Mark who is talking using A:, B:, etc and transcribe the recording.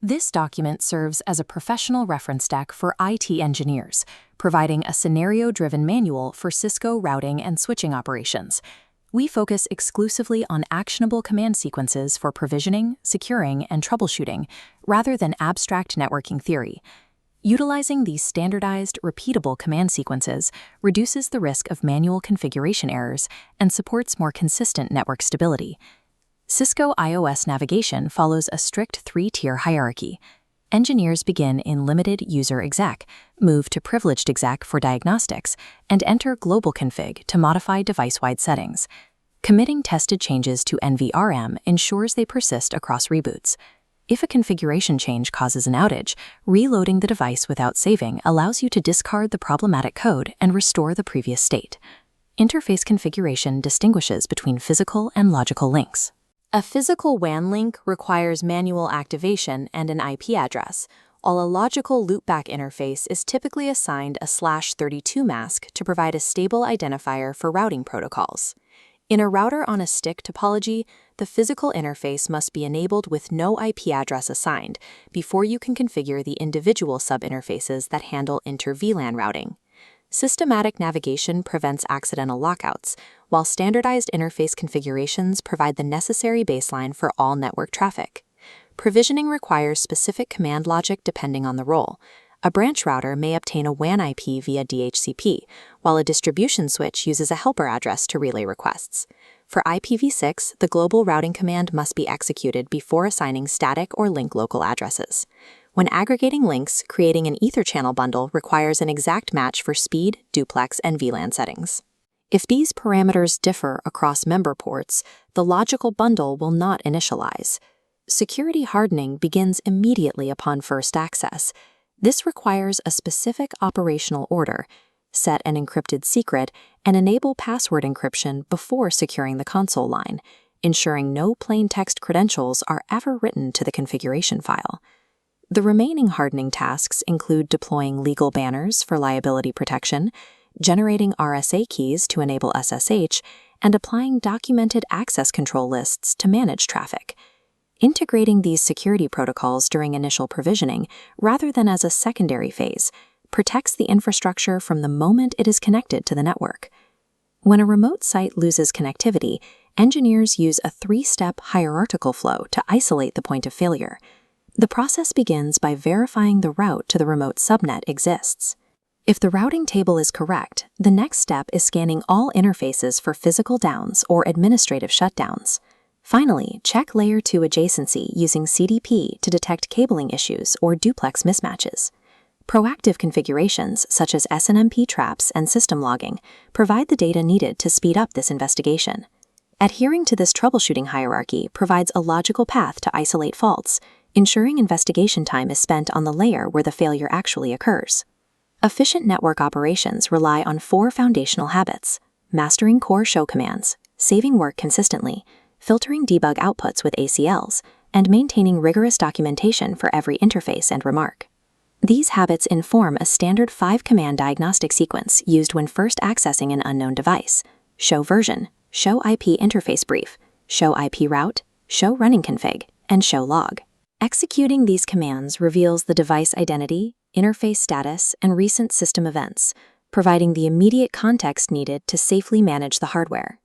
A: This document serves as a professional reference deck for IT engineers, providing a scenario-driven manual for Cisco routing and switching operations. We focus exclusively on actionable command sequences for provisioning, securing, and troubleshooting, rather than abstract networking theory. Utilizing these standardized, repeatable command sequences reduces the risk of manual configuration errors and supports more consistent network stability. Cisco IOS navigation follows a strict three-tier hierarchy. Engineers begin in limited user exec, move to privileged exec for diagnostics, and enter global config to modify device-wide settings. Committing tested changes to NVRM ensures they persist across reboots. If a configuration change causes an outage, reloading the device without saving allows you to discard the problematic code and restore the previous state. Interface configuration distinguishes between physical and logical links. A physical WAN link requires manual activation and an IP address, while a logical loopback interface is typically assigned a /32 mask to provide a stable identifier for routing protocols. In a router-on-a-stick topology, the physical interface must be enabled with no IP address assigned before you can configure the individual sub-interfaces that handle inter-VLAN routing. Systematic navigation prevents accidental lockouts, while standardized interface configurations provide the necessary baseline for all network traffic. Provisioning requires specific command logic depending on the role. A branch router may obtain a WAN IP via DHCP, while a distribution switch uses a helper address to relay requests. For IPv6, the global routing command must be executed before assigning static or link local addresses. When aggregating links, creating an Ether channel bundle requires an exact match for speed, duplex, and VLAN settings. If these parameters differ across member ports, the logical bundle will not initialize. Security hardening begins immediately upon first access. This requires a specific operational order, set an encrypted secret, and enable password encryption before securing the console line, ensuring no plain text credentials are ever written to the configuration file. The remaining hardening tasks include deploying legal banners for liability protection, generating RSA keys to enable SSH, and applying documented access control lists to manage traffic. Integrating these security protocols during initial provisioning, rather than as a secondary phase, protects the infrastructure from the moment it is connected to the network. When a remote site loses connectivity, engineers use a three-step hierarchical flow to isolate the point of failure. The process begins by verifying the route to the remote subnet exists. If the routing table is correct, the next step is scanning all interfaces for physical downs or administrative shutdowns. Finally, check Layer 2 adjacency using CDP to detect cabling issues or duplex mismatches. Proactive configurations such as SNMP traps and system logging provide the data needed to speed up this investigation. Adhering to this troubleshooting hierarchy provides a logical path to isolate faults, ensuring investigation time is spent on the layer where the failure actually occurs. Efficient network operations rely on 4 foundational habits: mastering core show commands, saving work consistently, filtering debug outputs with ACLs, and maintaining rigorous documentation for every interface and remark. These habits inform a standard 5-command diagnostic sequence used when first accessing an unknown device: show version, show IP interface brief, show IP route, show running config, and show log. Executing these commands reveals the device identity, interface status, and recent system events, providing the immediate context needed to safely manage the hardware.